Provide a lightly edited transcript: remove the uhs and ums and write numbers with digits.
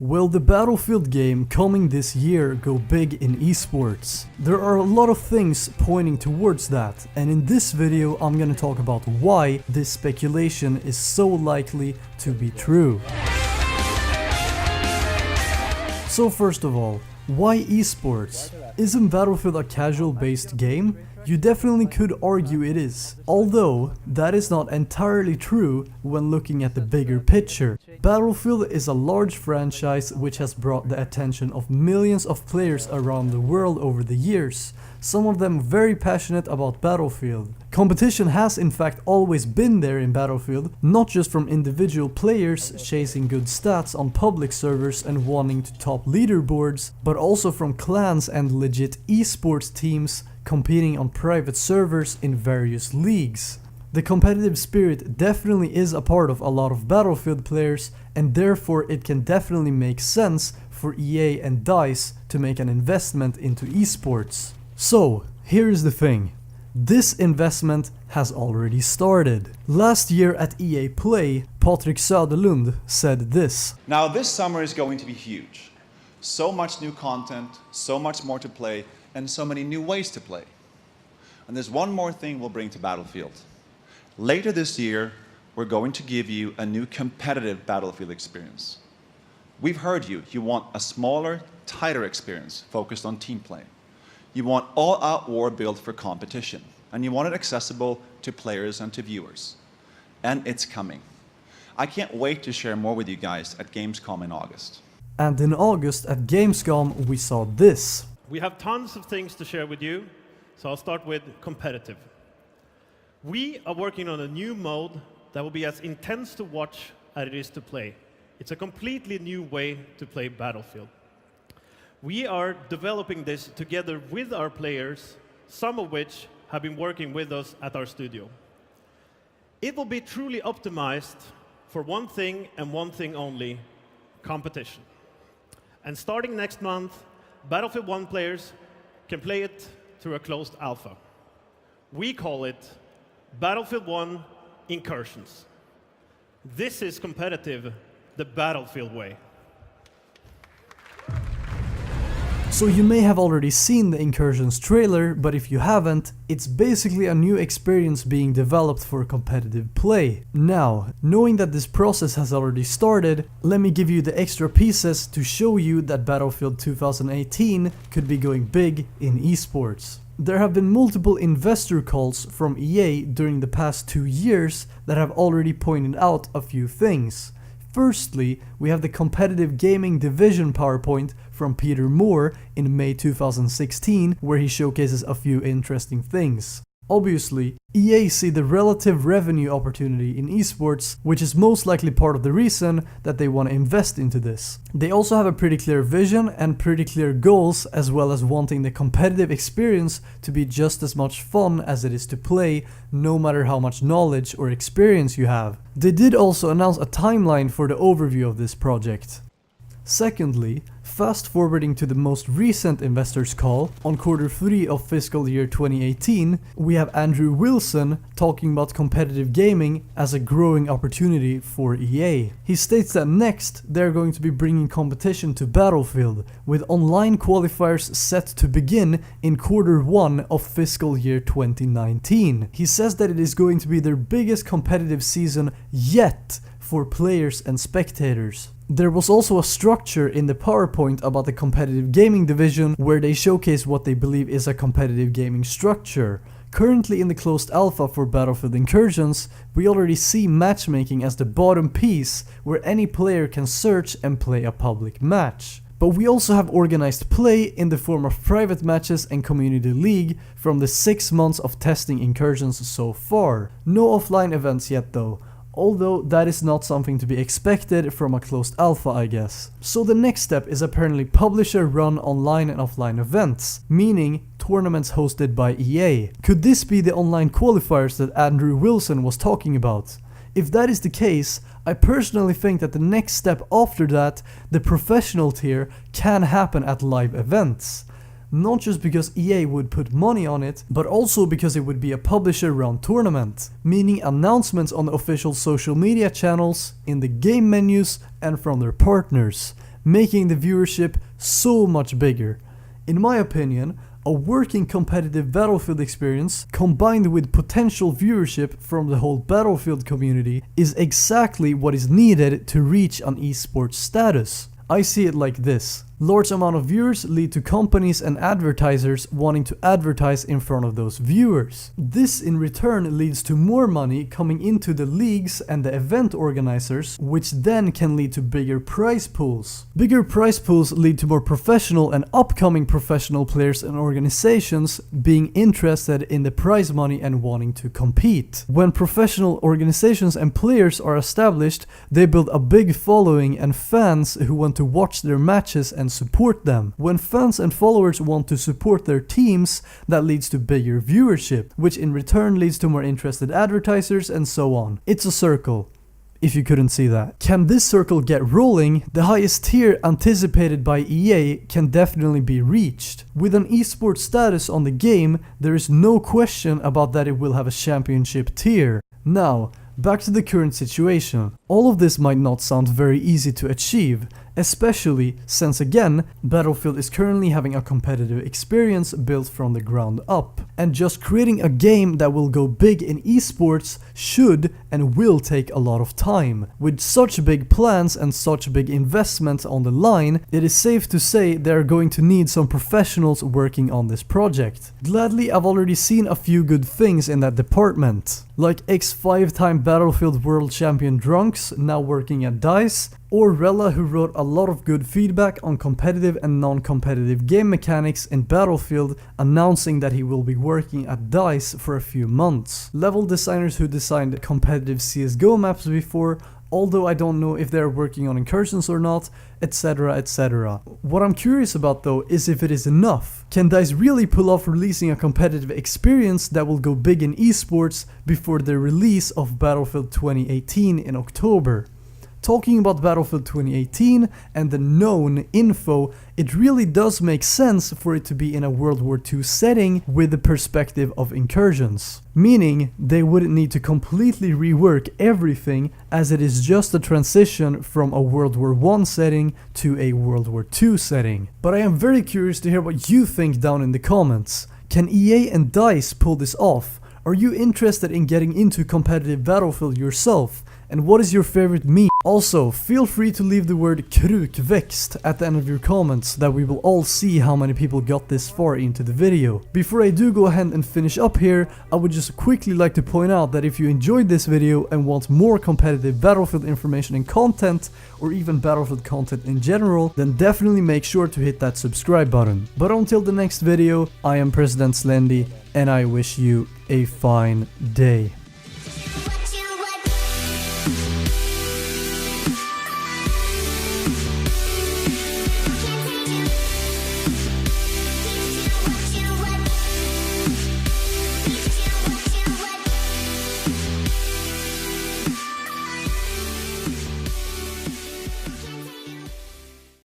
Will the Battlefield game coming this year go big in esports? There are a lot of things pointing towards that, and in this video I'm gonna talk about why this speculation is so likely to be true. So first of all, why esports? Isn't Battlefield a casual-based game? You definitely could argue it is, although that is not entirely true when looking at the bigger picture. Battlefield is a large franchise which has brought the attention of millions of players around the world over the years, some of them very passionate about Battlefield. Competition has in fact always been there in Battlefield, not just from individual players chasing good stats on public servers and wanting to top leaderboards, but also from clans and legit esports teams competing on private servers in various leagues. The competitive spirit definitely is a part of a lot of Battlefield players, and therefore it can definitely make sense for EA and DICE to make an investment into esports. So, here is the thing. This investment has already started. Last year at EA Play, Patrik Söderlund said this. Now this summer is going to be huge. So much new content, so much more to play, and so many new ways to play. And there's one more thing we'll bring to Battlefield. Later this year, we're going to give you a new competitive Battlefield experience. We've heard you. You want a smaller, tighter experience focused on team play. You want all-out war built for competition, and you want it accessible to players and to viewers. And it's coming. I can't wait to share more with you guys at Gamescom in August. And in August at Gamescom we saw this. We have tons of things to share with you, so I'll start with competitive. We are working on a new mode that will be as intense to watch as it is to play. It's a completely new way to play Battlefield. We are developing this together with our players, some of which have been working with us at our studio. It will be truly optimized for one thing and one thing only, competition. And starting next month, Battlefield 1 players can play it through a closed alpha. We call it Battlefield 1 Incursions. This is competitive the Battlefield way. So you may have already seen the Incursions trailer, but if you haven't, it's basically a new experience being developed for competitive play. Now, knowing that this process has already started, let me give you the extra pieces to show you that Battlefield 2018 could be going big in esports. There have been multiple investor calls from EA during the past 2 years that have already pointed out a few things. Firstly, we have the competitive gaming division PowerPoint from Peter Moore in May 2016, where he showcases a few interesting things. Obviously, EA see the relative revenue opportunity in esports, which is most likely part of the reason that they want to invest into this. They also have a pretty clear vision and pretty clear goals, as well as wanting the competitive experience to be just as much fun as it is to play, no matter how much knowledge or experience you have. They did also announce a timeline for the overview of this project. Secondly, fast forwarding to the most recent investors call, on Q3 of fiscal year 2018, we have Andrew Wilson talking about competitive gaming as a growing opportunity for EA. He states that next they're going to be bringing competition to Battlefield, with online qualifiers set to begin in Q1 of fiscal year 2019. He says that it is going to be their biggest competitive season yet for players and spectators. There was also a structure in the PowerPoint about the competitive gaming division where they showcase what they believe is a competitive gaming structure. Currently in the closed alpha for Battlefield Incursions, we already see matchmaking as the bottom piece where any player can search and play a public match. But we also have organized play in the form of private matches and community league from the 6 months of testing Incursions so far. No offline events yet though. Although that is not something to be expected from a closed alpha, I guess. So the next step is apparently publisher-run online and offline events, meaning tournaments hosted by EA. Could this be the online qualifiers that Andrew Wilson was talking about? If that is the case, I personally think that the next step after that, the professional tier, can happen at live events. Not just because EA would put money on it, but also because it would be a publisher-run tournament, meaning announcements on the official social media channels, in the game menus, and from their partners. making the viewership so much bigger. In my opinion, a working competitive Battlefield experience combined with potential viewership from the whole Battlefield community is exactly what is needed to reach an esports status. I see it like this. Large amount of viewers lead to companies and advertisers wanting to advertise in front of those viewers. This in return leads to more money coming into the leagues and the event organizers, which then can lead to bigger prize pools. Bigger prize pools lead to more professional and upcoming professional players and organizations being interested in the prize money and wanting to compete. When professional organizations and players are established, they build a big following and fans who want to watch their matches and support them. When fans and followers want to support their teams, that leads to bigger viewership, which in return leads to more interested advertisers and so on. It's a circle, if you couldn't see that. Can this circle get rolling? The highest tier anticipated by EA can definitely be reached. With an esports status on the game, there is no question about that it will have a championship tier. Now, back to the current situation. All of this might not sound very easy to achieve, especially since again, Battlefield is currently having a competitive experience built from the ground up. And just creating a game that will go big in esports should and will take a lot of time. With such big plans and such big investments on the line, it is safe to say they are going to need some professionals working on this project. Gladly, I've already seen a few good things in that department, like X5-time Battlefield World Champion Drunks now working at DICE, or Rella, who wrote a lot of good feedback on competitive and non-competitive game mechanics in Battlefield, announcing that he will be working at DICE for a few months. Level designers who designed competitive CSGO maps before, although I don't know if they're working on incursions or not, etc, etc. What I'm curious about though is if it is enough. Can DICE really pull off releasing a competitive experience that will go big in esports before the release of Battlefield 2018 in October? Talking about Battlefield 2018 and the known info, it really does make sense for it to be in a World War II setting with the perspective of incursions. Meaning, they wouldn't need to completely rework everything, as it is just a transition from a World War I setting to a World War II setting. But I am very curious to hear what you think down in the comments. Can EA and DICE pull this off? Are you interested in getting into competitive Battlefield yourself? And what is your favorite meme? Also, feel free to leave the word krukväxt at the end of your comments, that we will all see how many people got this far into the video. Before I do go ahead and finish up here, I would just quickly like to point out that if you enjoyed this video and want more competitive Battlefield information and content, or even Battlefield content in general, then definitely make sure to hit that subscribe button. But until the next video, I am PresidentSlendy, and I wish you a fine day.